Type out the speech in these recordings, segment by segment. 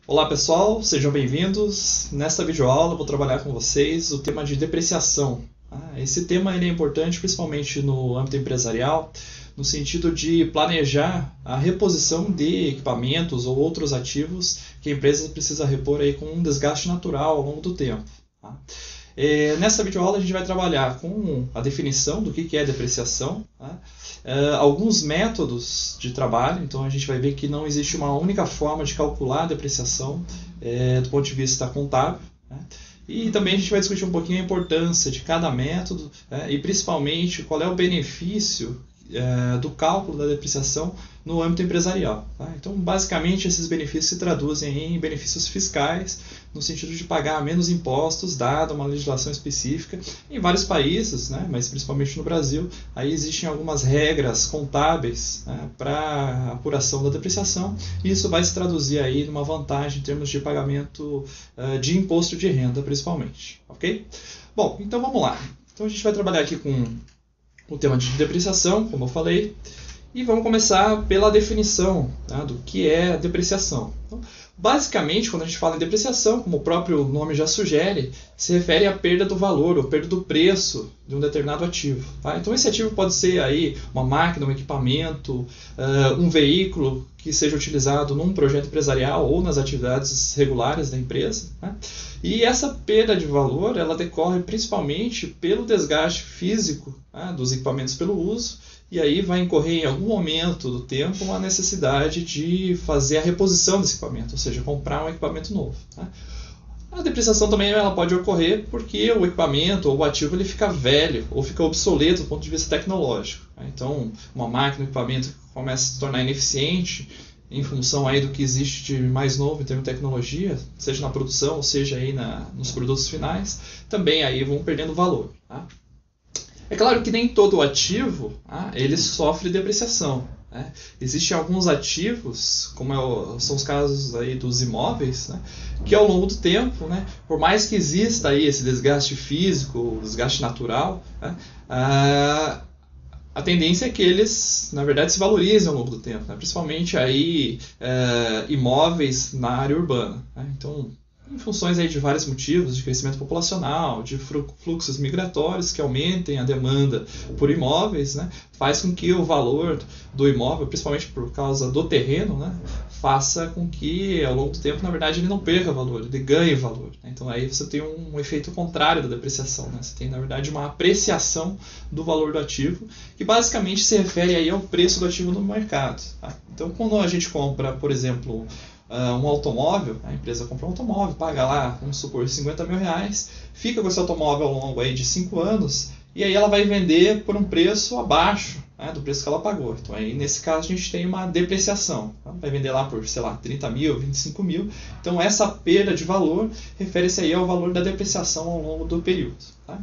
Olá pessoal, sejam bem-vindos. Nesta videoaula eu vou trabalhar com vocês o tema de depreciação. Esse tema ele é importante principalmente no âmbito empresarial, no sentido de planejar a reposição de equipamentos ou outros ativos que a empresa precisa repor aí com um desgaste natural ao longo do tempo. Nessa videoaula a gente vai trabalhar com a definição do que é depreciação, alguns métodos de trabalho, então a gente vai ver que não existe uma única forma de calcular a depreciação do ponto de vista contábil, e também a gente vai discutir um pouquinho a importância de cada método e principalmente qual é o benefício do cálculo da depreciação no âmbito empresarial. Então, basicamente, esses benefícios se traduzem em benefícios fiscais, no sentido de pagar menos impostos, dada uma legislação específica. Em vários países, mas principalmente no Brasil, aí existem algumas regras contábeis para apuração da depreciação, e isso vai se traduzir aí numa vantagem em termos de pagamento de imposto de renda, principalmente. Ok? Bom, então vamos lá. Então a gente vai trabalhar aqui com o tema de depreciação, como eu falei, e vamos começar pela definição do que é depreciação. Então, basicamente, quando a gente fala em depreciação, como o próprio nome já sugere, se refere à perda do valor ou perda do preço de um determinado ativo. Então, esse ativo pode ser aí uma máquina, um equipamento, um veículo que seja utilizado num projeto empresarial ou nas atividades regulares da empresa. E essa perda de valor ela decorre principalmente pelo desgaste físico dos equipamentos pelo uso, e aí vai incorrer em algum momento do tempo uma necessidade de fazer a reposição desse equipamento, ou seja, comprar um equipamento novo. A depreciação também ela pode ocorrer porque o equipamento ou o ativo ele fica velho ou fica obsoleto do ponto de vista tecnológico. Então, uma máquina, um equipamento que começa a se tornar ineficiente em função aí do que existe de mais novo em termos de tecnologia, seja na produção ou seja aí nos produtos finais, também aí vão perdendo valor. É claro que nem todo ativo ele sofre depreciação. Existem alguns ativos, como são os casos aí dos imóveis, que ao longo do tempo, por mais que exista aí esse desgaste físico, desgaste natural, a tendência é que eles, na verdade, se valorizem ao longo do tempo, principalmente aí, imóveis na área urbana. Então, em funções aí de vários motivos, de crescimento populacional, de fluxos migratórios que aumentem a demanda por imóveis, faz com que o valor do imóvel, principalmente por causa do terreno, faça com que ao longo do tempo, na verdade, ele não perca valor, ele ganhe valor. Então aí você tem um efeito contrário da depreciação. Você tem, na verdade, uma apreciação do valor do ativo, que basicamente se refere aí ao preço do ativo no mercado. Então quando a gente compra, por exemplo, um automóvel, a empresa compra um automóvel, paga lá, vamos supor, R$50 mil, fica com esse automóvel ao longo aí de 5 anos, e aí ela vai vender por um preço abaixo do preço que ela pagou. Então aí nesse caso a gente tem uma depreciação, vai vender lá por, sei lá, 30 mil, 25 mil, então essa perda de valor refere-se aí ao valor da depreciação ao longo do período.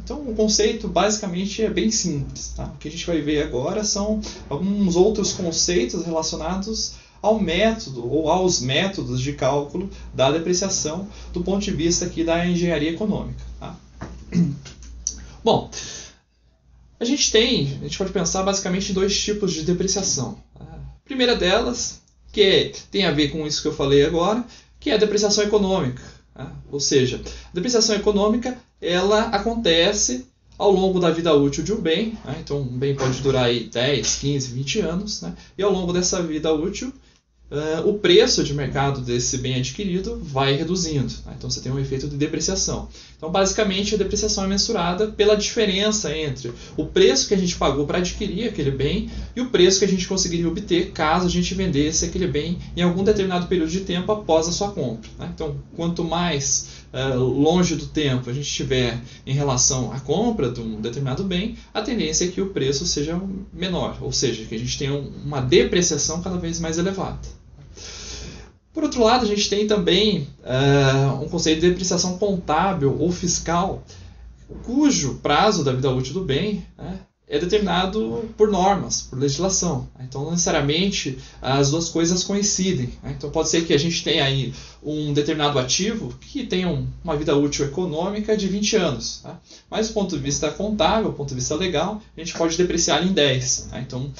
Então o conceito basicamente é bem simples. O que a gente vai ver agora são alguns outros conceitos relacionados ao método ou aos métodos de cálculo da depreciação do ponto de vista aqui da engenharia econômica. Bom, a gente pode pensar basicamente em dois tipos de depreciação. A primeira delas, que tem a ver com isso que eu falei agora, que é a depreciação econômica. Ou seja, a depreciação econômica ela acontece ao longo da vida útil de um bem. Então um bem pode durar aí 10, 15, 20 anos, e ao longo dessa vida útil o preço de mercado desse bem adquirido vai reduzindo. Então você tem um efeito de depreciação. Então basicamente a depreciação é mensurada pela diferença entre o preço que a gente pagou para adquirir aquele bem e o preço que a gente conseguiria obter caso a gente vendesse aquele bem em algum determinado período de tempo após a sua compra. Então quanto mais longe do tempo a gente estiver em relação à compra de um determinado bem, a tendência é que o preço seja menor, ou seja, que a gente tenha uma depreciação cada vez mais elevada. Por outro lado, a gente tem também um conceito de depreciação contábil ou fiscal, cujo prazo da vida útil do bem é determinado por normas, por legislação. Então, não necessariamente as duas coisas coincidem. Então, pode ser que a gente tenha aí um determinado ativo que tenha uma vida útil econômica de 20 anos. Mas, do ponto de vista contábil, do ponto de vista legal, a gente pode depreciar em 10. Então,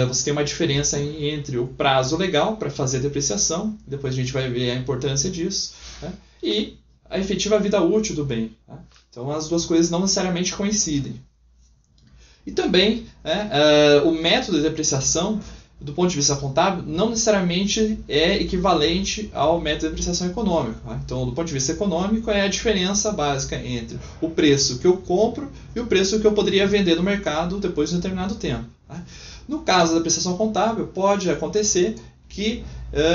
você tem uma diferença entre o prazo legal para fazer a depreciação, depois a gente vai ver a importância disso, e a efetiva vida útil do bem. Então, as duas coisas não necessariamente coincidem. E também, o método de depreciação, do ponto de vista contábil, não necessariamente é equivalente ao método de depreciação econômico. Então, do ponto de vista econômico, é a diferença básica entre o preço que eu compro e o preço que eu poderia vender no mercado depois de um determinado tempo. No caso da depreciação contábil, pode acontecer que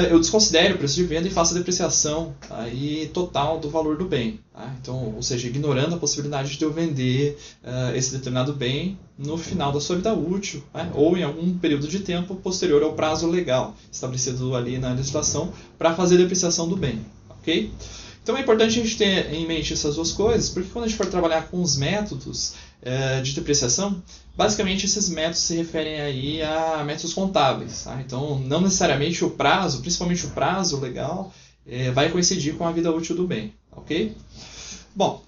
eu desconsidere o preço de venda e faça a depreciação aí total do valor do bem. Então, ou seja, ignorando a possibilidade de eu vender esse determinado bem no final da sua vida útil, ou em algum período de tempo posterior ao prazo legal estabelecido ali na legislação para fazer a depreciação do bem. Ok? Então é importante a gente ter em mente essas duas coisas, porque quando a gente for trabalhar com os métodos de depreciação, basicamente esses métodos se referem aí a métodos contábeis. Então, não necessariamente o prazo, principalmente o prazo legal, vai coincidir com a vida útil do bem. Ok? Bom,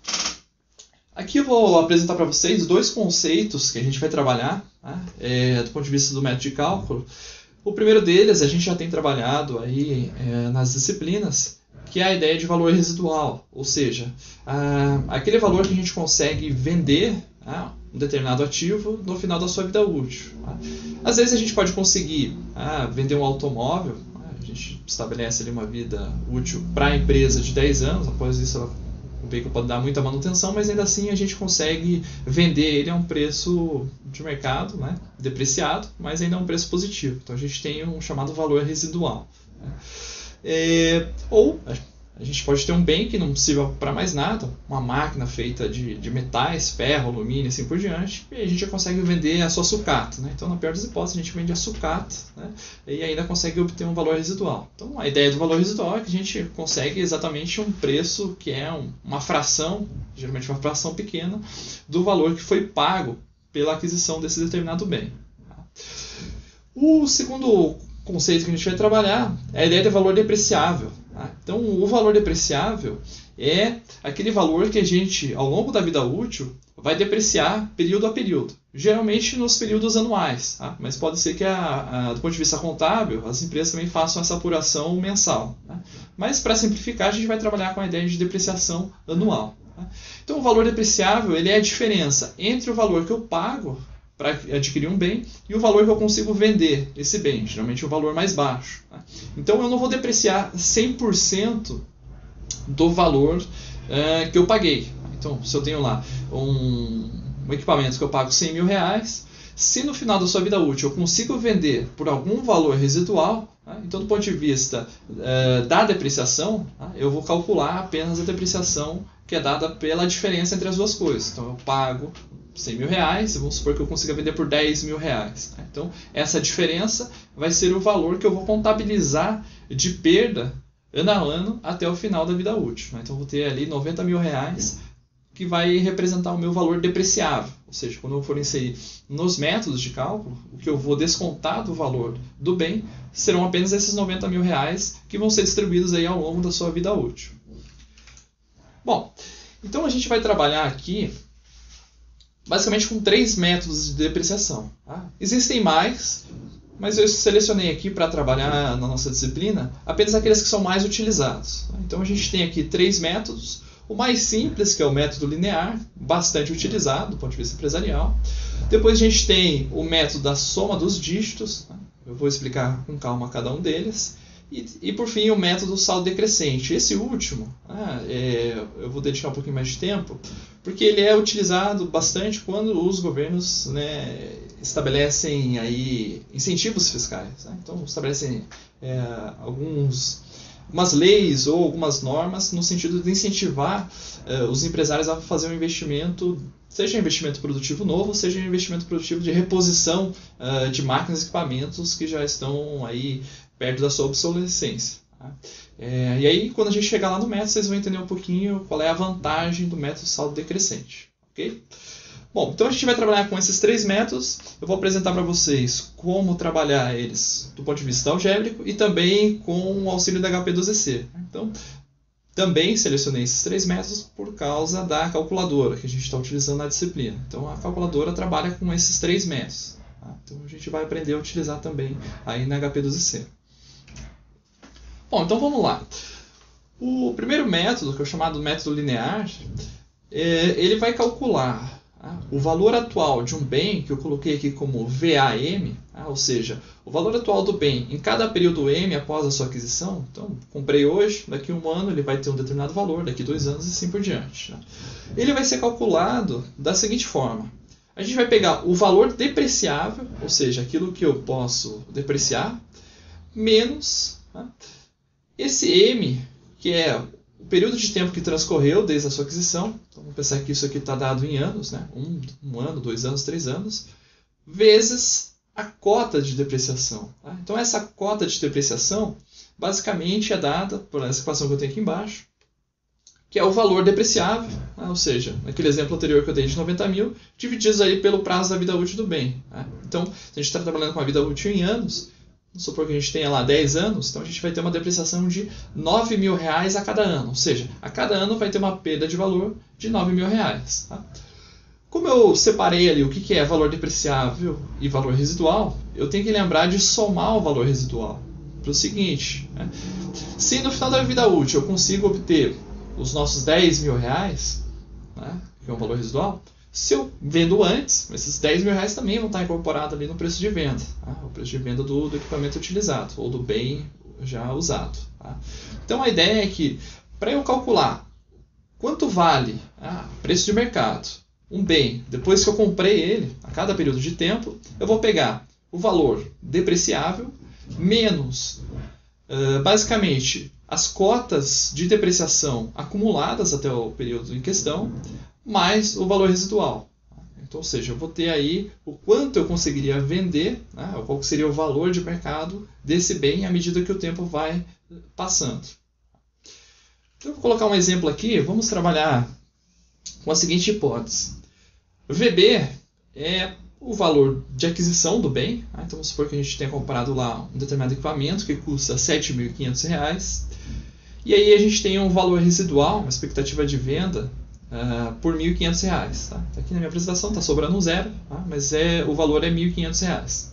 aqui eu vou apresentar para vocês dois conceitos que a gente vai trabalhar do ponto de vista do método de cálculo. O primeiro deles a gente já tem trabalhado aí nas disciplinas, que é a ideia de valor residual, ou seja, aquele valor que a gente consegue vender um determinado ativo no final da sua vida útil. Às vezes a gente pode conseguir vender um automóvel, a gente estabelece ali uma vida útil para a empresa de 10 anos, após isso o veículo pode dar muita manutenção, mas ainda assim a gente consegue vender ele a um preço de mercado, depreciado, mas ainda é um preço positivo. Então a gente tem um chamado valor residual. Ou a gente pode ter um bem que não sirva para mais nada, uma máquina feita de metais, ferro, alumínio e assim por diante, e a gente já consegue vender a sua sucata. Então, na pior das hipóteses, a gente vende a sucata e ainda consegue obter um valor residual. Então, a ideia do valor residual é que a gente consegue exatamente um preço que é uma fração, geralmente uma fração pequena, do valor que foi pago pela aquisição desse determinado bem. O segundo conceito que a gente vai trabalhar é a ideia de valor depreciável. Então, o valor depreciável é aquele valor que a gente, ao longo da vida útil, vai depreciar período a período. Geralmente nos períodos anuais, mas pode ser que, do ponto de vista contábil, as empresas também façam essa apuração mensal. Mas, para simplificar, a gente vai trabalhar com a ideia de depreciação anual. Então, o valor depreciável ele é a diferença entre o valor que eu pago para adquirir um bem e o valor que eu consigo vender esse bem, geralmente o valor mais baixo. Então eu não vou depreciar 100% do valor que eu paguei. Então, se eu tenho lá um equipamento que eu pago R$100.000, se no final da sua vida útil eu consigo vender por algum valor residual, então do ponto de vista da depreciação, eu vou calcular apenas a depreciação que é dada pela diferença entre as duas coisas. Então eu pago R$100.000 e vamos supor que eu consiga vender por R$10.000. Então essa diferença vai ser o valor que eu vou contabilizar de perda ano a ano até o final da vida útil. Então eu vou ter ali R$90.000 que vai representar o meu valor depreciável. Ou seja, quando eu for inserir nos métodos de cálculo, o que eu vou descontar do valor do bem serão apenas esses R$90.000 que vão ser distribuídos aí ao longo da sua vida útil. Bom, então a gente vai trabalhar aqui basicamente com 3 métodos de depreciação. Existem mais, mas eu selecionei aqui para trabalhar na nossa disciplina apenas aqueles que são mais utilizados. Então a gente tem aqui 3 métodos. O mais simples, que é o método linear, bastante utilizado do ponto de vista empresarial. Depois a gente tem o método da soma dos dígitos. Eu vou explicar com calma cada um deles. E por fim, o método saldo decrescente. Esse último, eu vou dedicar um pouquinho mais de tempo, porque ele é utilizado bastante quando os governos estabelecem aí incentivos fiscais. Então, estabelecem algumas leis ou algumas normas no sentido de incentivar os empresários a fazer um investimento, seja um investimento produtivo novo, seja um investimento produtivo de reposição de máquinas e equipamentos que já estão aí perto da sua obsolescência. E aí, quando a gente chegar lá no método, vocês vão entender um pouquinho qual é a vantagem do método saldo decrescente. Okay? Bom, então a gente vai trabalhar com esses 3 métodos. Eu vou apresentar para vocês como trabalhar eles do ponto de vista algébrico e também com o auxílio da HP12C. Então, também selecionei esses 3 métodos por causa da calculadora que a gente está utilizando na disciplina. Então, a calculadora trabalha com esses 3 métodos. Tá? Então, a gente vai aprender a utilizar também aí na HP12C. Bom, então vamos lá. O primeiro método, que é o chamado método linear, ele vai calcular o valor atual de um bem, que eu coloquei aqui como VAM, ou seja, o valor atual do bem em cada período M após a sua aquisição. Então, comprei hoje, daqui a 1 ano ele vai ter um determinado valor, daqui a 2 anos e assim por diante. Ele vai ser calculado da seguinte forma. A gente vai pegar o valor depreciável, ou seja, aquilo que eu posso depreciar, menos esse M, que é o período de tempo que transcorreu desde a sua aquisição. Então, vamos pensar que isso aqui está dado em anos, né? 1 ano, 2 anos, 3 anos, vezes a cota de depreciação. Tá? Então, essa cota de depreciação, basicamente, é dada por essa equação que eu tenho aqui embaixo, que é o valor depreciável, ou seja, naquele exemplo anterior que eu dei de 90 mil, divididos aí pelo prazo da vida útil do bem. Tá? Então, se a gente está trabalhando com a vida útil em anos, vamos supor que a gente tenha lá 10 anos, então a gente vai ter uma depreciação de R$9.000 a cada ano. Ou seja, a cada ano vai ter uma perda de valor de R$9.000. Tá? Como eu separei ali o que é valor depreciável e valor residual, eu tenho que lembrar de somar o valor residual. Para o seguinte, se no final da vida útil eu consigo obter os nossos R$10.000, que é um valor residual, se eu vendo antes, esses R$10.000 também vão estar incorporados ali no preço de venda. O preço de venda do equipamento utilizado, ou do bem já usado. Então a ideia é que, para eu calcular quanto vale preço de mercado, um bem, depois que eu comprei ele, a cada período de tempo, eu vou pegar o valor depreciável, menos, basicamente, as cotas de depreciação acumuladas até o período em questão, mais o valor residual. Então, ou seja, eu vou ter aí o quanto eu conseguiria vender, qual seria o valor de mercado desse bem à medida que o tempo vai passando. Então, eu vou colocar um exemplo aqui, vamos trabalhar com a seguinte hipótese. VB é o valor de aquisição do bem. Então, vamos supor que a gente tenha comprado lá um determinado equipamento que custa R$7.500. E aí a gente tem um valor residual, uma expectativa de venda, por R$1.500. Tá? Aqui na minha apresentação está sobrando um zero, mas o valor é R$1.500.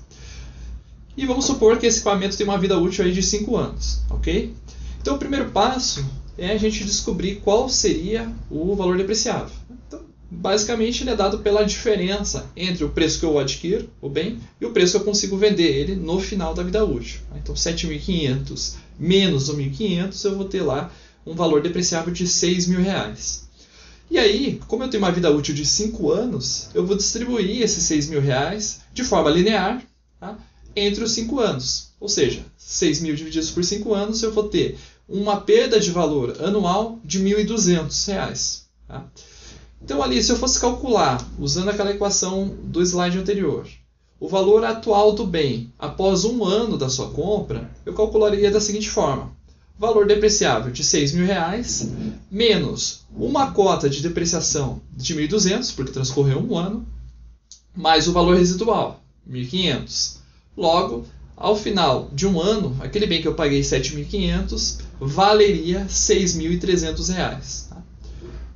E vamos supor que esse equipamento tem uma vida útil aí de 5 anos. Okay? Então o primeiro passo é a gente descobrir qual seria o valor depreciável. Então, basicamente ele é dado pela diferença entre o preço que eu adquiro, o bem, e o preço que eu consigo vender ele no final da vida útil. Então 7.500 menos o 1.500, eu vou ter lá um valor depreciável de R$6.000. E aí, como eu tenho uma vida útil de 5 anos, eu vou distribuir esses R$6.000 de forma linear, entre os 5 anos. Ou seja, 6.000 divididos por 5 anos, eu vou ter uma perda de valor anual de R$1.200. Então ali, se eu fosse calcular, usando aquela equação do slide anterior, o valor atual do bem após 1 ano da sua compra, eu calcularia da seguinte forma. Valor depreciável de R$6.000, menos uma cota de depreciação de R$1.200, porque transcorreu 1 ano, mais o valor residual, R$1.500. Logo, ao final de 1 ano, aquele bem que eu paguei R$7.500 valeria R$6.300.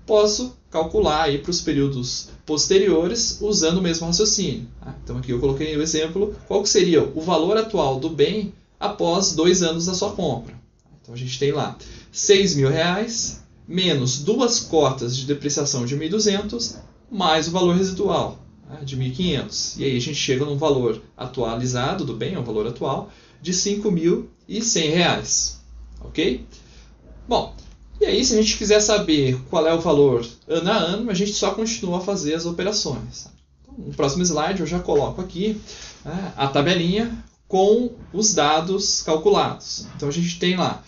Posso calcular aí para os períodos posteriores usando o mesmo raciocínio. Então aqui eu coloquei o exemplo, qual que seria o valor atual do bem após 2 anos da sua compra. Então a gente tem lá R$6.000 menos 2 cotas de depreciação de R$1.200 mais o valor residual de R$1.500. E aí a gente chega num valor atualizado do bem, um valor atual, de R$5.100. Ok? Bom, e aí se a gente quiser saber qual é o valor ano a ano, a gente só continua a fazer as operações. Então, no próximo slide eu já coloco aqui a tabelinha com os dados calculados. Então a gente tem lá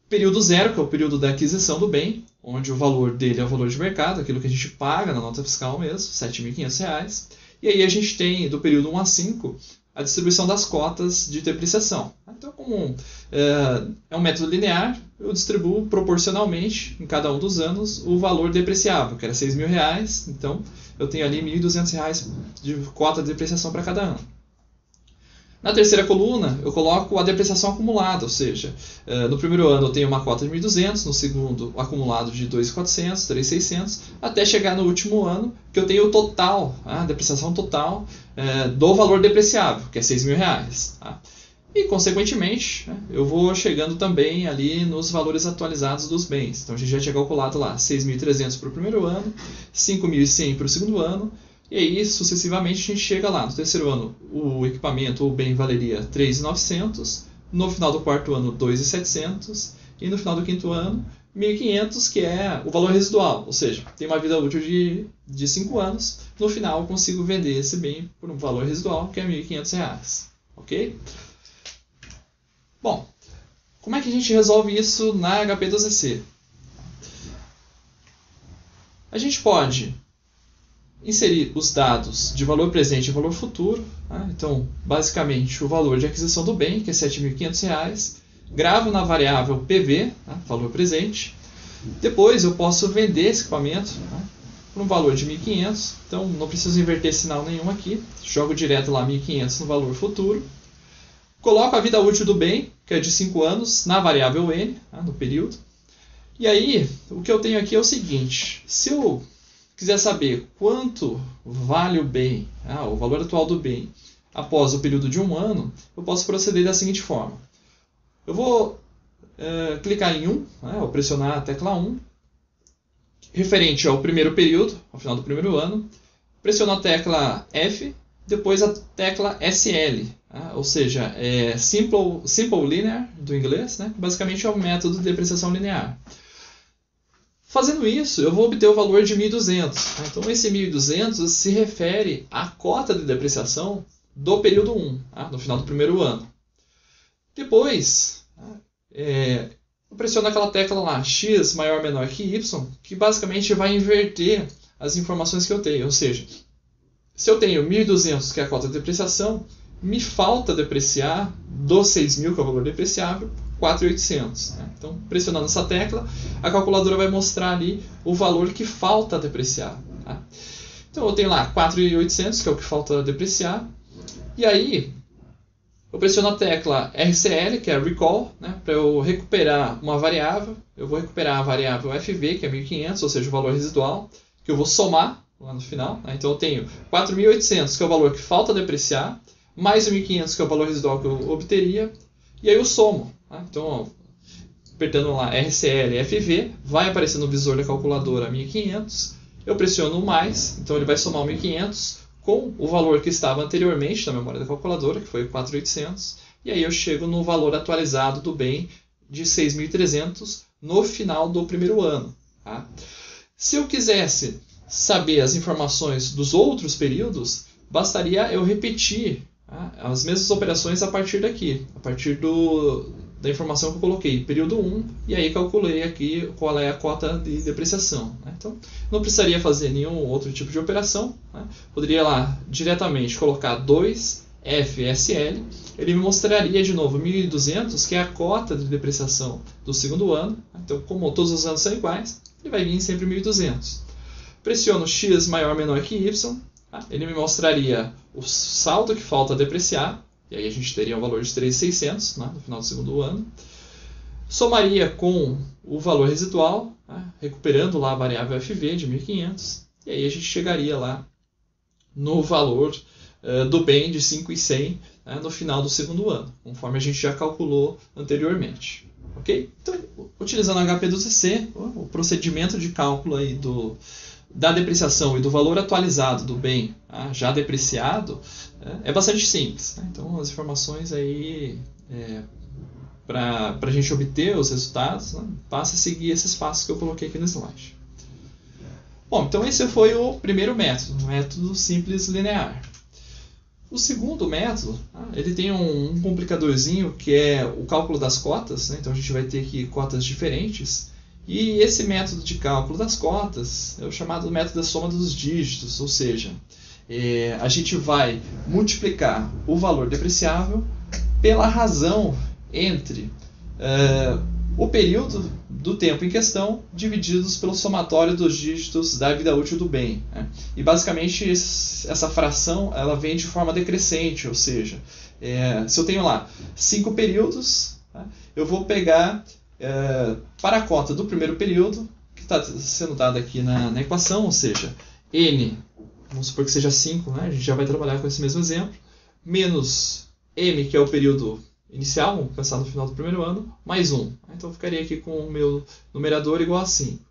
período 0, que é o período da aquisição do bem, onde o valor dele é o valor de mercado, aquilo que a gente paga na nota fiscal mesmo, R$7.500. E aí a gente tem, do período 1 a 5, a distribuição das cotas de depreciação. Então, como é um método linear, eu distribuo proporcionalmente, em cada um dos anos, o valor depreciável, que era R$6.000. Então, eu tenho ali R$ 1.200 de cota de depreciação para cada ano. Na terceira coluna, eu coloco a depreciação acumulada, ou seja, no primeiro ano eu tenho uma cota de 1.200, no segundo acumulado de 2.400, 3.600, até chegar no último ano, que eu tenho o total, a depreciação total do valor depreciável, que é R$6.000. Tá? E, consequentemente, eu vou chegando também ali nos valores atualizados dos bens. Então, a gente já tinha calculado lá 6.300 para o primeiro ano, 5.100 para o segundo ano, e aí, sucessivamente, a gente chega lá. No terceiro ano, o equipamento ou bem valeria 3.900, no final do quarto ano, 2.700, e no final do quinto ano, 1.500, que é o valor residual, ou seja, tem uma vida útil de 5 anos, no final eu consigo vender esse bem por um valor residual, que é R$1.500, ok? Bom, como é que a gente resolve isso na HP2EC? A gente pode inserir os dados de valor presente e valor futuro. Tá? Então, basicamente, o valor de aquisição do bem, que é R$7.500, gravo na variável PV, tá? Valor presente. Depois eu posso vender esse equipamento, tá? Por um valor de R$1.500. Então, não preciso inverter sinal nenhum aqui. Jogo direto lá R$1.500 no valor futuro. Coloco a vida útil do bem, que é de 5 anos, na variável N, tá? No período. E aí, o que eu tenho aqui é o seguinte. Se eu quiser saber quanto vale o bem, o valor atual do bem, após o período de 1 ano, eu posso proceder da seguinte forma. Eu vou clicar em 1, ou pressionar a tecla 1, referente ao primeiro período, ao final do primeiro ano, pressiono a tecla F, depois a tecla SL, ou seja, é Simple Linear, do inglês, né? Basicamente é um método de depreciação linear. Fazendo isso, eu vou obter o valor de 1.200. Então, esse 1.200 se refere à cota de depreciação do período 1, no final do primeiro ano. Depois, eu pressiono aquela tecla lá, X maior ou menor que Y, que basicamente vai inverter as informações que eu tenho. Ou seja, se eu tenho 1.200, que é a cota de depreciação, me falta depreciar dos 6.000, que é o valor depreciável, 4.800. Então, pressionando essa tecla, a calculadora vai mostrar ali o valor que falta depreciar. Tá? Então, eu tenho lá 4.800, que é o que falta depreciar. E aí, eu pressiono a tecla RCL, que é Recall, né, para eu recuperar uma variável. Eu vou recuperar a variável FV, que é 1.500, ou seja, o valor residual, que eu vou somar lá no final. Né? Então, eu tenho 4.800, que é o valor que falta depreciar, mais 1.500, que é o valor residual que eu obteria, e aí eu somo. Tá? Então, apertando lá RCL FV, vai aparecer no visor da calculadora 1.500, eu pressiono o mais, então ele vai somar o 1.500 com o valor que estava anteriormente na memória da calculadora, que foi o 4.800, e aí eu chego no valor atualizado do bem de 6.300 no final do primeiro ano. Tá? Se eu quisesse saber as informações dos outros períodos, bastaria eu repetir as mesmas operações a partir daqui, a partir da informação que eu coloquei, período 1, e aí calculei aqui qual é a cota de depreciação. Né? Então, não precisaria fazer nenhum outro tipo de operação. Né? Poderia lá diretamente colocar 2 FSL, ele me mostraria de novo 1.200, que é a cota de depreciação do segundo ano. Então, como todos os anos são iguais, ele vai vir sempre 1.200. Pressiono X maior ou menor que Y, ele me mostraria o saldo que falta depreciar, e aí a gente teria um valor de 3.600 no final do segundo ano. Somaria com o valor residual, recuperando lá a variável FV de 1.500, e aí a gente chegaria lá no valor do bem de 5.100 no final do segundo ano, conforme a gente já calculou anteriormente. Okay? Então, utilizando HP2EC, o procedimento de cálculo aí da depreciação e do valor atualizado do bem já depreciado é bastante simples. Né? Então, as informações aí para a gente obter os resultados, né, basta seguir esses passos que eu coloquei aqui no slide. Bom, então esse foi o primeiro método, o método simples linear. O segundo método, ele tem um complicadorzinho que é o cálculo das cotas. Né? Então, a gente vai ter aqui cotas diferentes. E esse método de cálculo das cotas é o chamado método da soma dos dígitos, ou seja, a gente vai multiplicar o valor depreciável pela razão entre o período do tempo em questão divididos pelo somatório dos dígitos da vida útil do bem, né? E basicamente essa fração ela vem de forma decrescente, ou seja, se eu tenho lá 5 períodos, tá? Eu vou pegar para a cota do primeiro período, que está sendo dada aqui na equação, ou seja, n, vamos supor que seja 5, né? A gente já vai trabalhar com esse mesmo exemplo, menos m, que é o período inicial, vamos pensar no final do primeiro ano, mais 1. Então eu ficaria aqui com o meu numerador igual a 5.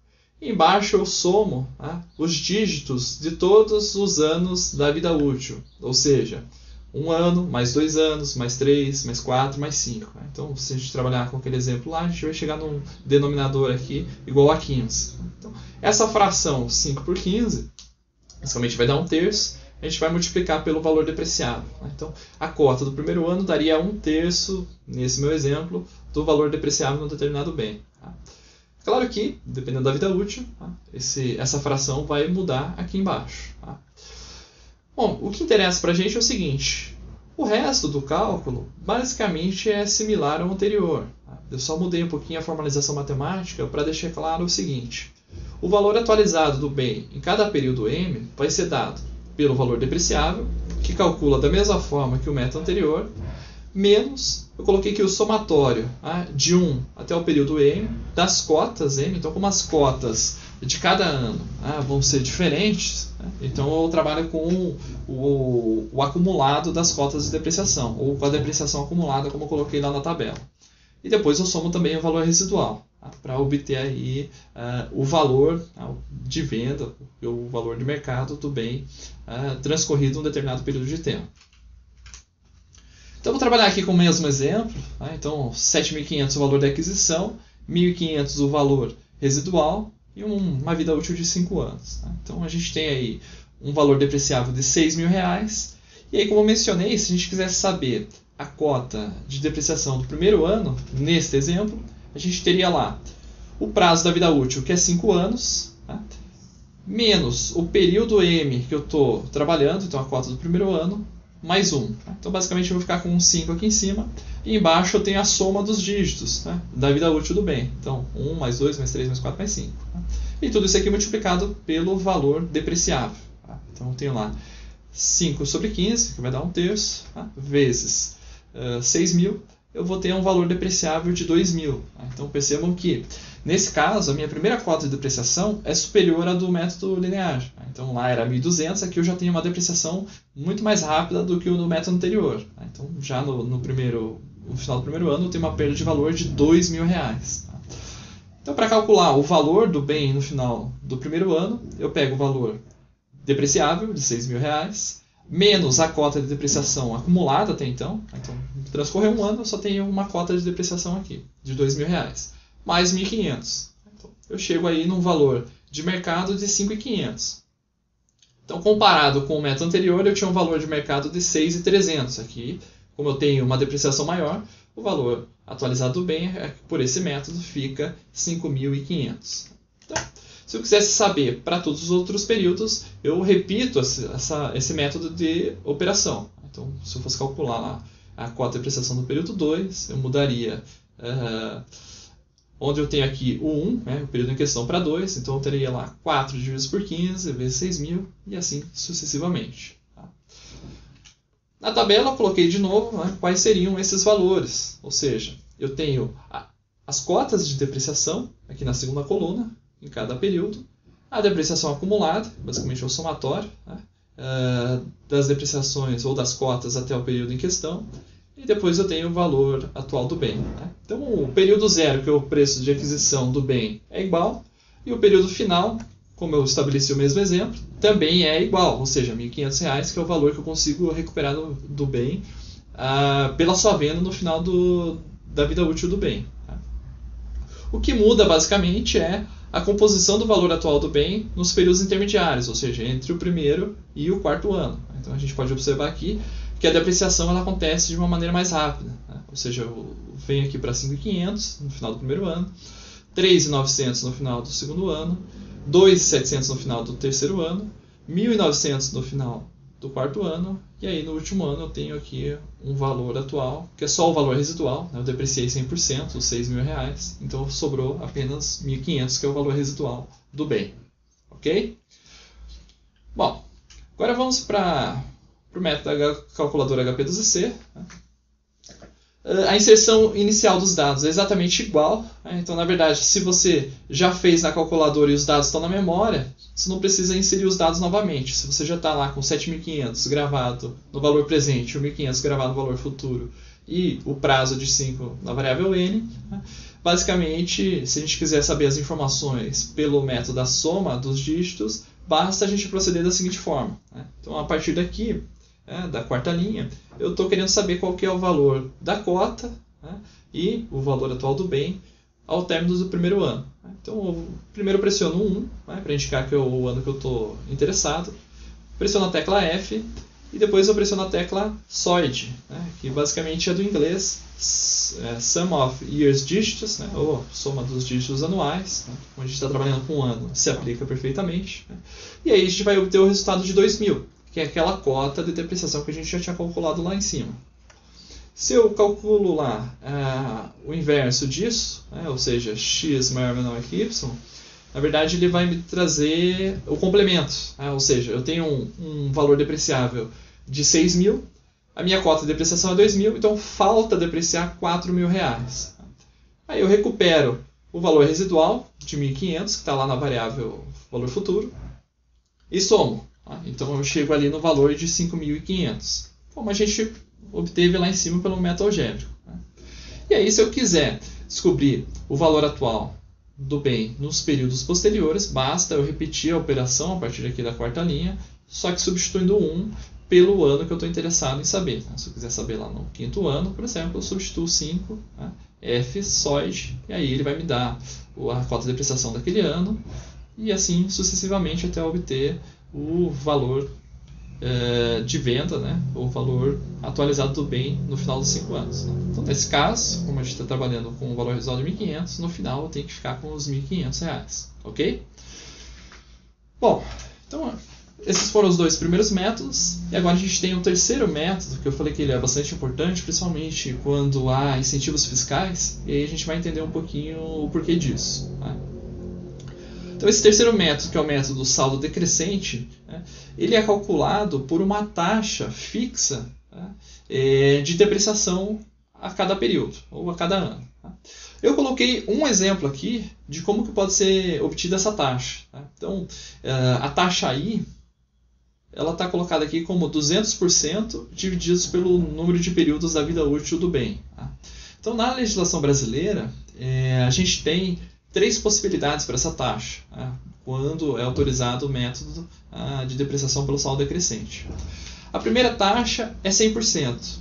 E embaixo eu somo, tá, os dígitos de todos os anos da vida útil, ou seja, 1 ano, mais 2 anos, mais 3, mais 4, mais 5. Então, se a gente trabalhar com aquele exemplo lá, a gente vai chegar num denominador aqui igual a 15. Então, essa fração 5 por 15, basicamente vai dar 1/3, a gente vai multiplicar pelo valor depreciável. Então, a cota do primeiro ano daria 1/3, nesse meu exemplo, do valor depreciável no determinado bem. Claro que, dependendo da vida útil, essa fração vai mudar aqui embaixo. Bom, o que interessa para a gente é o seguinte: o resto do cálculo basicamente é similar ao anterior. Eu só mudei um pouquinho a formalização matemática para deixar claro o seguinte: o valor atualizado do bem em cada período M vai ser dado pelo valor depreciável, que calcula da mesma forma que o método anterior, menos, eu coloquei aqui o somatório de 1 até o período M, das cotas M. Então, como as cotas de cada ano vão ser diferentes, então eu trabalho com o acumulado das cotas de depreciação, ou com a depreciação acumulada, como eu coloquei lá na tabela. E depois eu somo também o valor residual, para obter aí o valor de venda, o valor de mercado do bem transcorrido um determinado período de tempo. Então, vou trabalhar aqui com o mesmo exemplo. Então, 7.500 o valor da aquisição, 1.500 o valor residual e uma vida útil de 5 anos. Então, a gente tem aí um valor depreciável de R$6.000. E aí, como eu mencionei, se a gente quisesse saber a cota de depreciação do primeiro ano, neste exemplo, a gente teria lá o prazo da vida útil, que é 5 anos, menos o período M que eu estou trabalhando, então a cota do primeiro ano, mais 1. Então, basicamente, eu vou ficar com um 5 aqui em cima. E embaixo eu tenho a soma dos dígitos da vida útil do bem. Então, 1, mais 2, mais 3, mais 4, mais 5. E tudo isso aqui multiplicado pelo valor depreciável. Então, eu tenho lá 5 sobre 15, que vai dar 1/3, vezes 6.000. Eu vou ter um valor depreciável de 2.000. Então, percebam que, nesse caso, a minha primeira cota de depreciação é superior à do método linear. Então, lá era 1.200, aqui eu já tenho uma depreciação muito mais rápida do que o no método anterior. Então, já no final do primeiro ano, eu tenho uma perda de valor de R$2.000. Então, para calcular o valor do bem no final do primeiro ano, eu pego o valor depreciável de R$6.000, menos a cota de depreciação acumulada até então. Então, transcorreu um ano, eu só tenho uma cota de depreciação aqui, de R$2.000, mais 1.500. Então, eu chego aí num valor de mercado de 5.500. Então, comparado com o método anterior, eu tinha um valor de mercado de 6.300. Aqui, como eu tenho uma depreciação maior, o valor atualizado do bem, por esse método, fica 5.500. Então, se eu quisesse saber para todos os outros períodos, eu repito esse método de operação. Então, se eu fosse calcular lá a cota de depreciação do período 2, eu mudaria onde eu tenho aqui o 1, o período em questão, para 2. Então, eu teria lá 4 dividido por 15 vezes 6.000 e assim sucessivamente. Na tabela, eu coloquei de novo quais seriam esses valores. Ou seja, eu tenho as cotas de depreciação aqui na segunda coluna, em cada período, a depreciação acumulada, basicamente é o somatório das depreciações ou das cotas até o período em questão, e depois eu tenho o valor atual do bem. Então, o período zero, que é o preço de aquisição do bem, é igual, e o período final, como eu estabeleci o mesmo exemplo, também é igual, ou seja, R$ 1.500, que é o valor que eu consigo recuperar do bem pela sua venda no final da vida útil do bem. O que muda, basicamente, é a composição do valor atual do bem nos períodos intermediários, ou seja, entre o primeiro e o quarto ano. Então, a gente pode observar aqui que a depreciação ela acontece de uma maneira mais rápida. Ou seja, eu venho aqui para 5.500 no final do primeiro ano, 3.900 no final do segundo ano, 2.700 no final do terceiro ano, 1.900 no final do quarto ano, e aí no último ano eu tenho aqui um valor atual, que é só o valor residual, né? Eu depreciei 100%, os R$6.000, então sobrou apenas 1.500, que é o valor residual do bem. Ok? Bom, agora vamos para o método da calculadora HP2C. Né? A inserção inicial dos dados é exatamente igual. Né? Então, na verdade, se você já fez na calculadora e os dados estão na memória, você não precisa inserir os dados novamente. Se você já está lá com 7.500 gravado no valor presente, o 1.500 gravado no valor futuro e o prazo de 5 na variável n, né? Basicamente, se a gente quiser saber as informações pelo método da soma dos dígitos, basta a gente proceder da seguinte forma. Né? Então, a partir daqui, da quarta linha, eu estou querendo saber qual que é o valor da cota, né? E o valor atual do bem ao término do primeiro ano. Então, eu primeiro pressiono 1, né, para indicar que é o ano que eu estou interessado, pressiono a tecla F e depois eu pressiono a tecla SOID, né, que basicamente é do inglês Sum of Years Digits, né, ou soma dos dígitos anuais, né, como a gente está trabalhando com um ano, se aplica perfeitamente. Né, e aí a gente vai obter o resultado de 2.000, que é aquela cota de depreciação que a gente já tinha calculado lá em cima. Se eu calculo lá o inverso disso, né, ou seja, x maior ou menor que y, na verdade ele vai me trazer o complemento. Né, ou seja, eu tenho um valor depreciável de 6.000, a minha cota de depreciação é 2.000, então falta depreciar R$4.000. Aí eu recupero o valor residual de 1.500, que está lá na variável valor futuro, e somo. Tá? Então eu chego ali no valor de 5.500, como a gente obteve lá em cima pelo método algébrico. Né? E aí, se eu quiser descobrir o valor atual do bem nos períodos posteriores, basta eu repetir a operação a partir aqui da quarta linha, só que substituindo 1 pelo ano que eu estou interessado em saber. Né? Se eu quiser saber lá no quinto ano, por exemplo, eu substituo 5, né? F, SOID, e aí ele vai me dar a cota de depreciação daquele ano, e assim sucessivamente até obter o valor de venda, né, o valor atualizado do bem no final dos 5 anos. Né? Então, nesse caso, como a gente está trabalhando com o valor residual de 1.500, no final eu tenho que ficar com os R$1.500, ok? Bom, então esses foram os dois primeiros métodos, e agora a gente tem um terceiro método, que eu falei que ele é bastante importante, principalmente quando há incentivos fiscais, e aí a gente vai entender um pouquinho o porquê disso. Né? Então, esse terceiro método, que é o método do saldo decrescente, né, ele é calculado por uma taxa fixa, né, de depreciação a cada período, ou a cada ano. Tá? Eu coloquei um exemplo aqui de como que pode ser obtida essa taxa. Tá? Então, a taxa I ela está colocada aqui como 200% divididos pelo número de períodos da vida útil do bem. Tá? Então, na legislação brasileira, a gente tem 3 possibilidades para essa taxa, quando é autorizado o método de depreciação pelo saldo decrescente. A primeira taxa é 100%,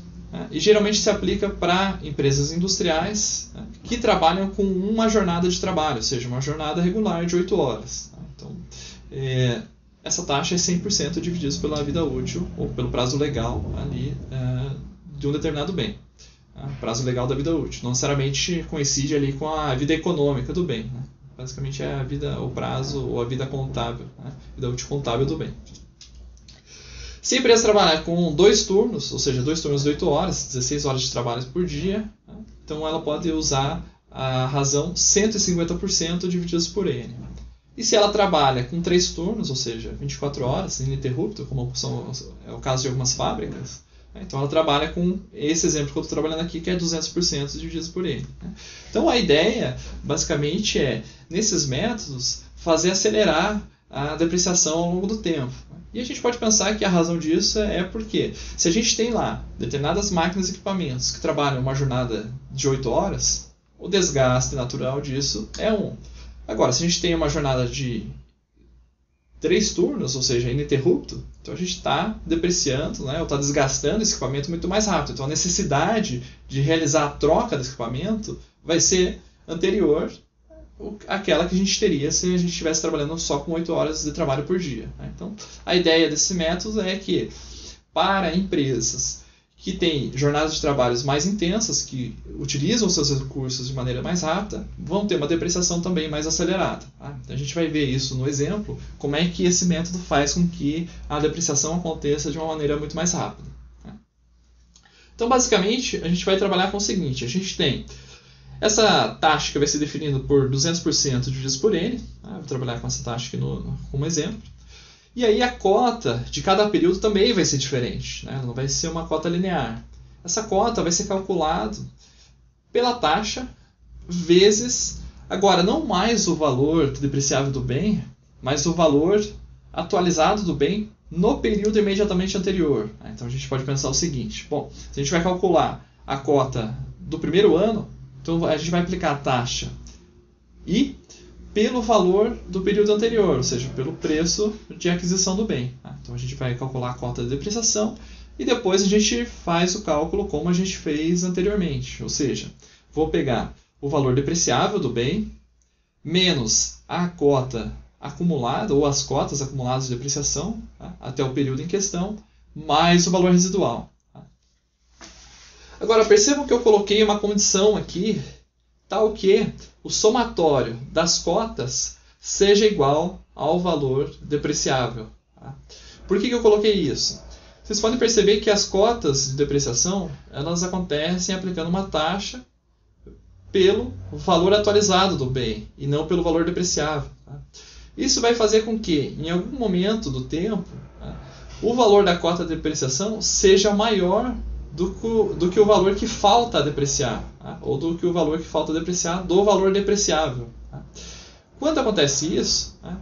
e geralmente se aplica para empresas industriais que trabalham com uma jornada de trabalho, ou seja, uma jornada regular de 8 horas. Então, essa taxa é 100% dividido pela vida útil ou pelo prazo legal ali, de um determinado bem. Prazo legal da vida útil. Não necessariamente coincide ali com a vida econômica do bem. Né? Basicamente é o prazo ou a vida contábil, né? Vida útil contábil do bem. Se a empresa trabalhar com 2 turnos, ou seja, 2 turnos de 8 horas, 16 horas de trabalho por dia, né? Então ela pode usar a razão 150% divididos por N. E se ela trabalha com 3 turnos, ou seja, 24 horas, ininterrupto, como é o caso de algumas fábricas, então ela trabalha com esse exemplo que eu estou trabalhando aqui, que é 200% dividido por N. Então a ideia, basicamente, é, nesses métodos, fazer acelerar a depreciação ao longo do tempo. E a gente pode pensar que a razão disso é porque, se a gente tem lá determinadas máquinas e equipamentos que trabalham uma jornada de 8 horas, o desgaste natural disso é 1. Agora, se a gente tem uma jornada de 3 turnos, ou seja, ininterrupto, então a gente está depreciando, né, ou está desgastando esse equipamento muito mais rápido. Então a necessidade de realizar a troca desse equipamento vai ser anterior àquela que a gente teria se a gente estivesse trabalhando só com 8 horas de trabalho por dia. Né? Então a ideia desse método é que para empresas que têm jornadas de trabalhos mais intensas, que utilizam seus recursos de maneira mais rápida, vão ter uma depreciação também mais acelerada. Tá? Então a gente vai ver isso no exemplo, como é que esse método faz com que a depreciação aconteça de uma maneira muito mais rápida. Tá? Então, basicamente, a gente vai trabalhar com o seguinte: a gente tem essa taxa que vai ser definida por 200% dividido por N. Tá? Vou trabalhar com essa taxa aqui como exemplo. E aí a cota de cada período também vai ser diferente, né? Não vai ser uma cota linear. Essa cota vai ser calculada pela taxa vezes, agora não mais o valor depreciável do bem, mas o valor atualizado do bem no período imediatamente anterior. Então a gente pode pensar o seguinte: bom, se a gente vai calcular a cota do primeiro ano, então a gente vai aplicar a taxa I pelo valor do período anterior, ou seja, pelo preço de aquisição do bem. Então a gente vai calcular a cota de depreciação e depois a gente faz o cálculo como a gente fez anteriormente, ou seja, vou pegar o valor depreciável do bem menos a cota acumulada ou as cotas acumuladas de depreciação até o período em questão, mais o valor residual. Agora percebam que eu coloquei uma condição aqui tal que o somatório das cotas seja igual ao valor depreciável. Tá? Por que eu coloquei isso? Vocês podem perceber que as cotas de depreciação elas acontecem aplicando uma taxa pelo valor atualizado do bem e não pelo valor depreciável. Tá? Isso vai fazer com que, em algum momento do tempo, o valor da cota de depreciação seja maior do que o valor que falta a depreciar, tá? Ou do que o valor que falta a depreciar do valor depreciável. Tá? Quando acontece isso, tá?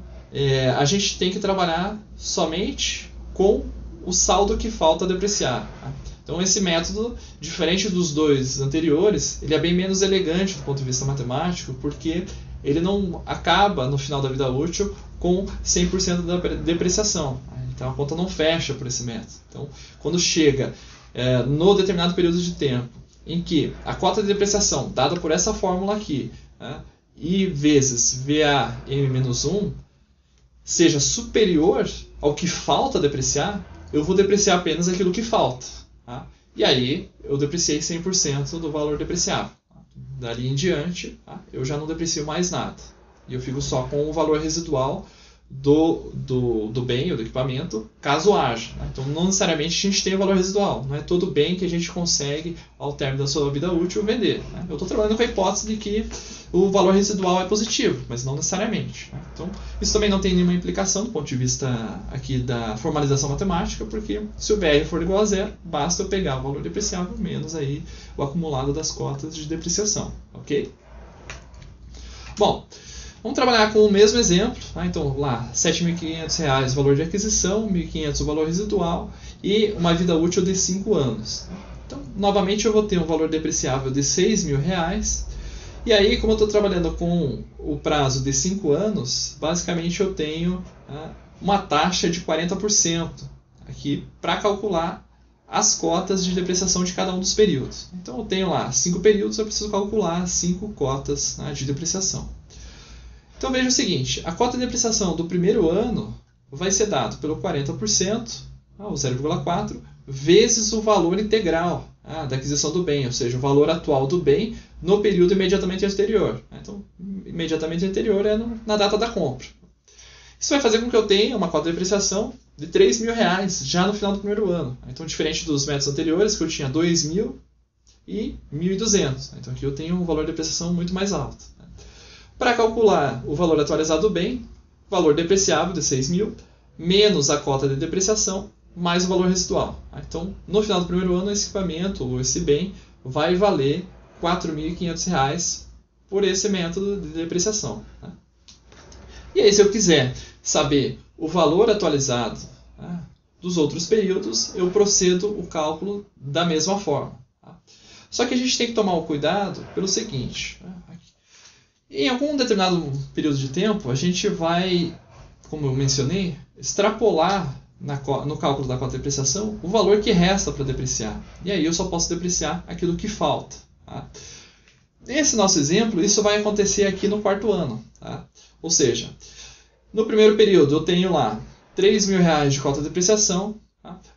A gente tem que trabalhar somente com o saldo que falta a depreciar. Tá? Então esse método, diferente dos dois anteriores, ele é bem menos elegante do ponto de vista matemático, porque ele não acaba no final da vida útil com 100% da depreciação. Então a conta não fecha por esse método. Então quando chega no determinado período de tempo em que a cota de depreciação dada por essa fórmula aqui, I vezes VAM-1 seja superior ao que falta depreciar, eu vou depreciar apenas aquilo que falta. Tá? E aí eu depreciei 100% do valor depreciável. Dali em diante, eu já não deprecio mais nada. E eu fico só com o valor residual do bem ou do equipamento, caso haja. Então, não necessariamente a gente tem o valor residual. Não é todo bem que a gente consegue, ao término da sua vida útil, vender. Eu estou trabalhando com a hipótese de que o valor residual é positivo, mas não necessariamente. Então, isso também não tem nenhuma implicação do ponto de vista aqui da formalização matemática, porque se o VR for igual a zero, basta eu pegar o valor depreciável menos aí o acumulado das cotas de depreciação. Ok? Bom, vamos trabalhar com o mesmo exemplo. Então, lá, R$ 7.500 o valor de aquisição, R$ 1.500 o valor residual e uma vida útil de 5 anos. Então, novamente, eu vou ter um valor depreciável de R$ 6.000. E aí, como eu estou trabalhando com o prazo de 5 anos, basicamente eu tenho uma taxa de 40% aqui para calcular as cotas de depreciação de cada um dos períodos. Então, eu tenho lá 5 períodos, eu preciso calcular 5 cotas de depreciação. Então veja o seguinte, a cota de depreciação do primeiro ano vai ser dado pelo 40%, o 0,4, vezes o valor integral da aquisição do bem, ou seja, o valor atual do bem no período imediatamente anterior. Então, imediatamente anterior é na data da compra. Isso vai fazer com que eu tenha uma cota de depreciação de R$ 3.000 já no final do primeiro ano. Então, diferente dos métodos anteriores, que eu tinha R$ 2.000 e R$ 1.200. Então, aqui eu tenho um valor de depreciação muito mais alto. Para calcular o valor atualizado do bem, valor depreciável de 6.000, menos a cota de depreciação, mais o valor residual. Então, no final do primeiro ano, esse equipamento, ou esse bem, vai valer R$ 4.500 por esse método de depreciação. E aí, se eu quiser saber o valor atualizado dos outros períodos, eu procedo o cálculo da mesma forma. Só que a gente tem que tomar o cuidado pelo seguinte: em algum determinado período de tempo, a gente vai, como eu mencionei, extrapolar no cálculo da cota de depreciação o valor que resta para depreciar. E aí eu só posso depreciar aquilo que falta. Nesse nosso exemplo, isso vai acontecer aqui no quarto ano. Ou seja, no primeiro período eu tenho lá R$ 3.000 de cota de depreciação,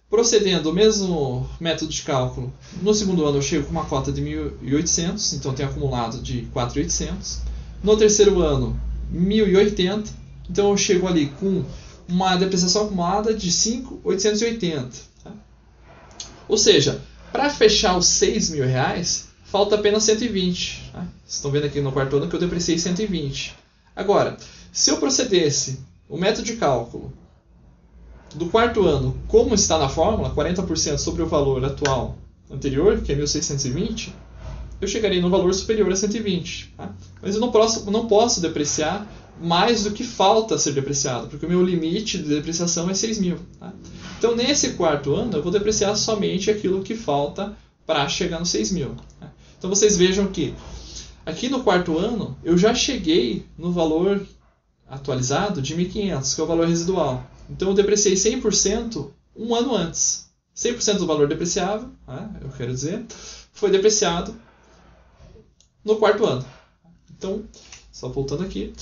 Procedendo o mesmo método de cálculo, no segundo ano eu chego com uma cota de 1.800, então eu tenho acumulado de 4.800. No terceiro ano, 1.080, então eu chego ali com uma depreciação acumulada de 5.880. Tá? Ou seja, para fechar os R$6.000, falta apenas 120. Tá? Vocês estão vendo aqui no quarto ano que eu depreciei 120. Agora, se eu procedesse o método de cálculo do quarto ano, como está na fórmula, 40% sobre o valor atual anterior, que é 1.620, eu chegaria no valor superior a 120. Tá? Mas eu não posso depreciar mais do que falta ser depreciado, porque o meu limite de depreciação é 6.000. Tá? Então, nesse quarto ano, eu vou depreciar somente aquilo que falta para chegar no 6.000. Tá? Então, vocês vejam que aqui no quarto ano, eu já cheguei no valor atualizado de 1.500, que é o valor residual. Então, eu depreciei 100% um ano antes. 100% do valor depreciável, eu quero dizer, foi depreciado no quarto ano. Então, só voltando aqui.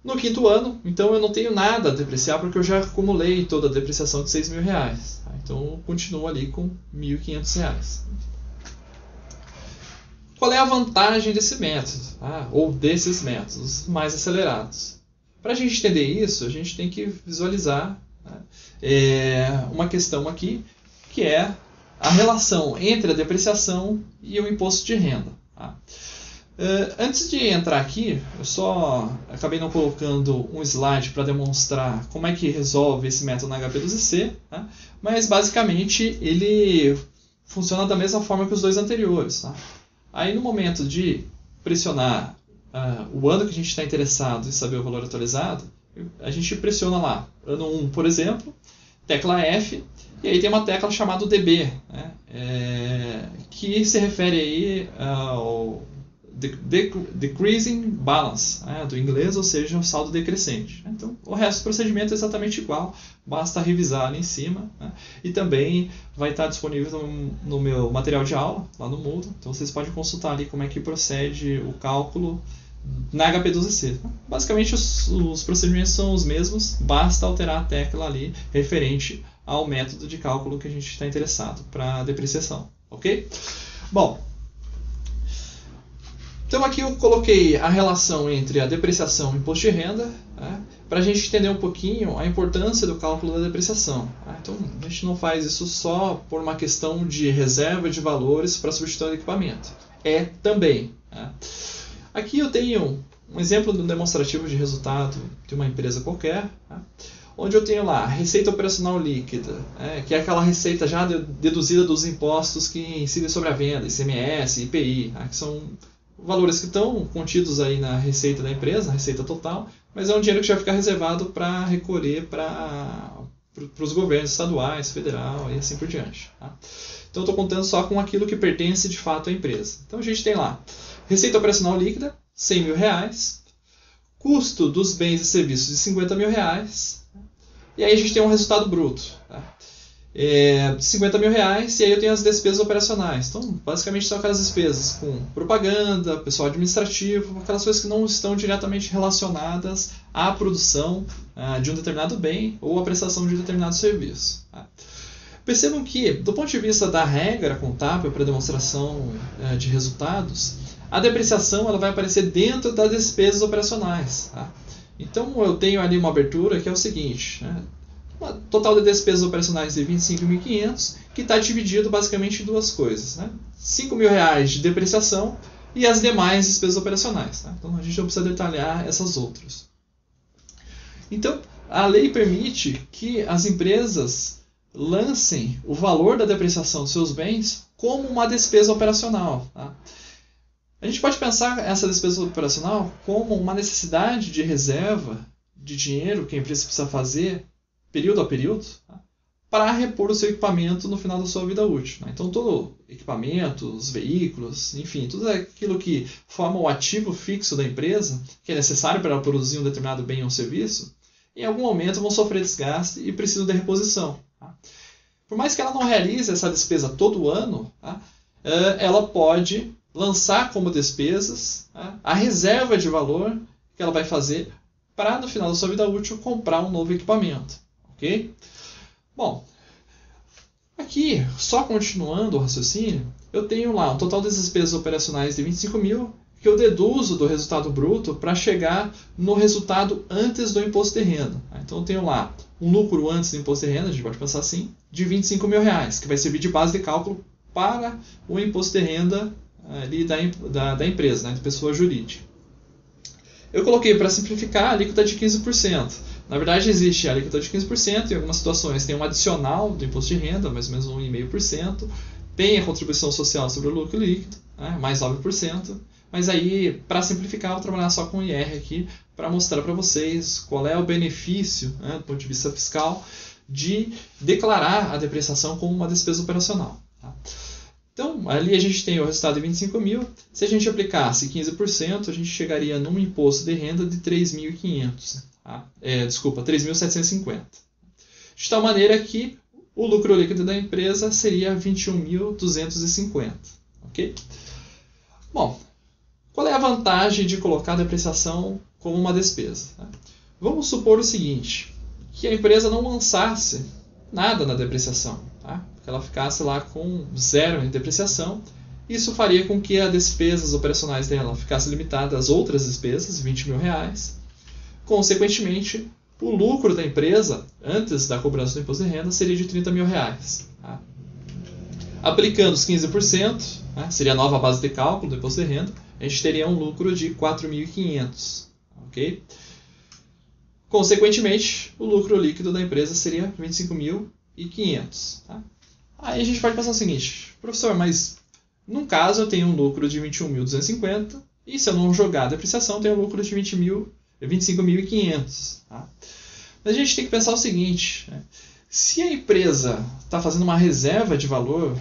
No quinto ano, então eu não tenho nada a depreciar porque eu já acumulei toda a depreciação de R$6.000. Então, eu continuo ali com R$1.500. Qual é a vantagem desse método? Ou desses métodos mais acelerados? Para a gente entender isso, a gente tem que visualizar uma questão aqui, que é a relação entre a depreciação e o imposto de renda. Tá? Antes de entrar aqui, eu só acabei não colocando um slide para demonstrar como é que resolve esse método na HP12C, tá? Mas basicamente ele funciona da mesma forma que os dois anteriores. Tá? Aí no momento de pressionar o ano que a gente está interessado em saber o valor atualizado, a gente pressiona lá, ano 1, por exemplo, tecla F, e aí tem uma tecla chamada DB, né? Que se refere aí ao decreasing balance, do inglês, ou seja, um saldo decrescente. Então, o resto do procedimento é exatamente igual, basta revisar ali em cima, né? E também vai estar disponível no meu material de aula, lá no Moodle, então vocês podem consultar ali como é que procede o cálculo na HP12C. Basicamente, os procedimentos são os mesmos, basta alterar a tecla ali referente ao método de cálculo que a gente está interessado para depreciação, ok? Bom, então aqui eu coloquei a relação entre a depreciação e o imposto de renda, para a gente entender um pouquinho a importância do cálculo da depreciação. Então a gente não faz isso só por uma questão de reserva de valores para substituir o equipamento. Também. Aqui eu tenho um exemplo de um demonstrativo de resultado de uma empresa qualquer, onde eu tenho lá a receita operacional líquida, que é aquela receita já deduzida dos impostos que incidem sobre a venda, ICMS, IPI, que são valores que estão contidos aí na receita da empresa, na receita total, mas é um dinheiro que já fica reservado para recolher para os governos estaduais, federal e assim por diante. Então eu estou contando só com aquilo que pertence de fato à empresa. Então a gente tem lá receita operacional líquida, R$100.000, custo dos bens e serviços de R$50.000, e aí a gente tem um resultado bruto. R$50.000, e aí eu tenho as despesas operacionais. Então, basicamente são aquelas despesas com propaganda, pessoal administrativo, aquelas coisas que não estão diretamente relacionadas à produção de um determinado bem ou à prestação de um determinado serviço. Percebam que, do ponto de vista da regra contábil para demonstração de resultados, a depreciação ela vai aparecer dentro das despesas operacionais. Então, eu tenho ali uma abertura que é o seguinte, um total de despesas operacionais de R$25.500, que está dividido basicamente em duas coisas. R$5.000 de depreciação e as demais despesas operacionais. Então, a gente não precisa detalhar essas outras. Então, a lei permite que as empresas lancem o valor da depreciação dos seus bens como uma despesa operacional. A gente pode pensar essa despesa operacional como uma necessidade de reserva de dinheiro que a empresa precisa fazer período a período, para repor o seu equipamento no final da sua vida útil. Então, todo equipamento, os veículos, enfim, tudo aquilo que forma o ativo fixo da empresa, que é necessário para ela produzir um determinado bem ou serviço, em algum momento vão sofrer desgaste e precisam de reposição. Por mais que ela não realize essa despesa todo ano, ela pode lançar como despesas a reserva de valor que ela vai fazer para, no final da sua vida útil, comprar um novo equipamento. Ok? Bom, Aqui, só continuando o raciocínio, eu tenho lá um total das despesas operacionais de 25 mil, que eu deduzo do resultado bruto para chegar no resultado antes do imposto de renda. Então eu tenho lá um lucro antes do imposto de renda, a gente pode pensar assim, de 25 mil reais, que vai servir de base de cálculo para o imposto de renda ali da empresa, da pessoa jurídica. Eu coloquei para simplificar a alíquota de 15%. Na verdade, existe a alíquota de 15%, em algumas situações tem um adicional do imposto de renda, mais ou menos 1,5%, tem a contribuição social sobre o lucro líquido, mais 9%, mas aí, para simplificar, eu vou trabalhar só com o IR aqui, para mostrar para vocês qual é o benefício, do ponto de vista fiscal, de declarar a depreciação como uma despesa operacional. Tá? Então, ali a gente tem o resultado de 25 mil. Se a gente aplicasse 15%, a gente chegaria num imposto de renda de 3.500. Tá? 3.750. De tal maneira que o lucro líquido da empresa seria 21.250. Ok? Bom, qual é a vantagem de colocar a depreciação como uma despesa? Tá? Vamos supor o seguinte, que a empresa não lançasse nada na depreciação, tá? Que ela ficasse lá com zero em depreciação. Isso faria com que as despesas operacionais dela ficassem limitadas às outras despesas, 20 mil reais. Consequentemente, o lucro da empresa, antes da cobrança do imposto de renda, seria de 30 mil reais. Tá? Aplicando os 15%, seria a nova base de cálculo do imposto de renda, a gente teria um lucro de 4.500. Ok? Consequentemente, o lucro líquido da empresa seria 25.500. Tá? Aí a gente pode pensar o seguinte, professor, mas num caso eu tenho um lucro de 21.250 e se eu não jogar a depreciação, eu tenho um lucro de 25.500. Tá? Mas a gente tem que pensar o seguinte, se a empresa está fazendo uma reserva de valor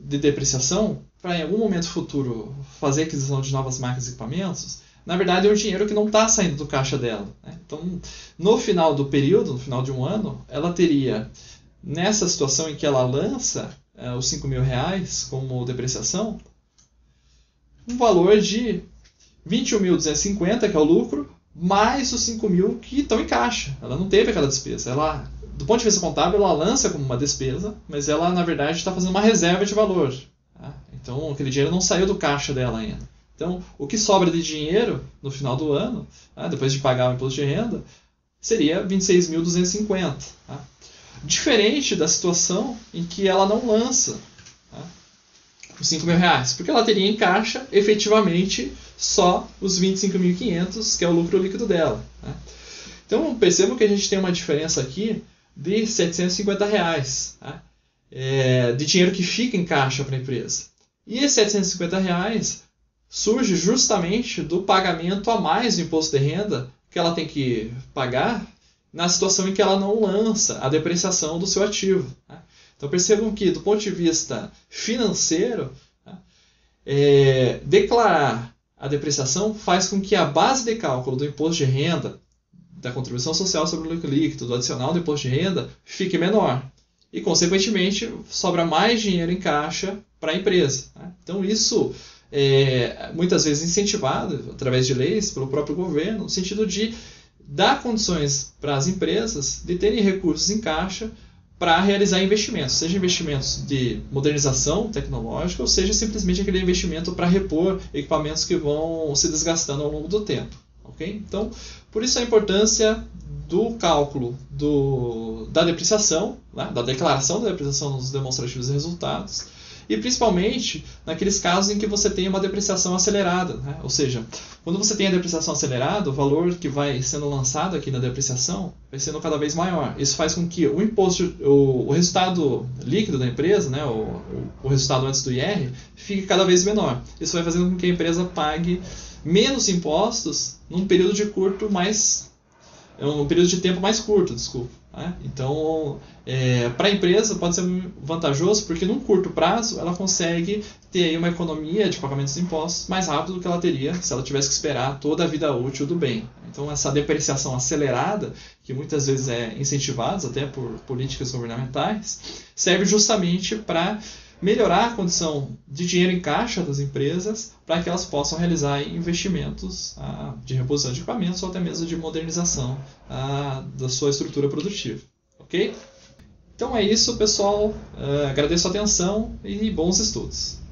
de depreciação, para em algum momento futuro fazer aquisição de novas máquinas e equipamentos, na verdade é um dinheiro que não está saindo do caixa dela. Então, no final do período, no final de um ano, ela teria, nessa situação em que ela lança os 5 mil reais como depreciação, um valor de 21.250, que é o lucro, mais os 5 mil que estão em caixa. Ela não teve aquela despesa. Ela, do ponto de vista contábil, ela lança como uma despesa, mas ela, na verdade, está fazendo uma reserva de valor. Tá? Então, aquele dinheiro não saiu do caixa dela ainda. Então, o que sobra de dinheiro no final do ano, depois de pagar o imposto de renda, seria 26.250. Tá? Diferente da situação em que ela não lança os 5 mil reais, porque ela teria em caixa, efetivamente, só os 25.500, que é o lucro líquido dela. Tá? Então, percebam que a gente tem uma diferença aqui de 750 reais, tá? De dinheiro que fica em caixa para a empresa. E esses 750 reais surge justamente do pagamento a mais do imposto de renda que ela tem que pagar na situação em que ela não lança a depreciação do seu ativo. Tá? Então percebam que, do ponto de vista financeiro, declarar a depreciação faz com que a base de cálculo do imposto de renda, da contribuição social sobre o lucro líquido, do adicional do imposto de renda, fique menor. E, consequentemente, sobra mais dinheiro em caixa para a empresa. Tá? Então isso muitas vezes incentivado através de leis pelo próprio governo, no sentido de dar condições para as empresas de terem recursos em caixa para realizar investimentos, seja investimentos de modernização tecnológica ou seja simplesmente aquele investimento para repor equipamentos que vão se desgastando ao longo do tempo. Okay? Então, por isso a importância do cálculo da depreciação, da declaração da depreciação nos demonstrativos de resultados, e principalmente naqueles casos em que você tem uma depreciação acelerada. Né? Ou seja, quando você tem a depreciação acelerada, o valor que vai sendo lançado aqui na depreciação vai sendo cada vez maior. Isso faz com que o resultado líquido da empresa, né, o resultado antes do IR, fique cada vez menor. Isso vai fazendo com que a empresa pague menos impostos num período de tempo mais curto, desculpa. Então, para a empresa pode ser vantajoso porque num curto prazo ela consegue ter aí uma economia de pagamentos de impostos mais rápido do que ela teria se ela tivesse que esperar toda a vida útil do bem. Então essa depreciação acelerada, que muitas vezes é incentivada até por políticas governamentais, serve justamente para melhorar a condição de dinheiro em caixa das empresas para que elas possam realizar investimentos de reposição de equipamentos ou até mesmo de modernização da sua estrutura produtiva. Ok? Então é isso, pessoal. Agradeço a atenção e bons estudos.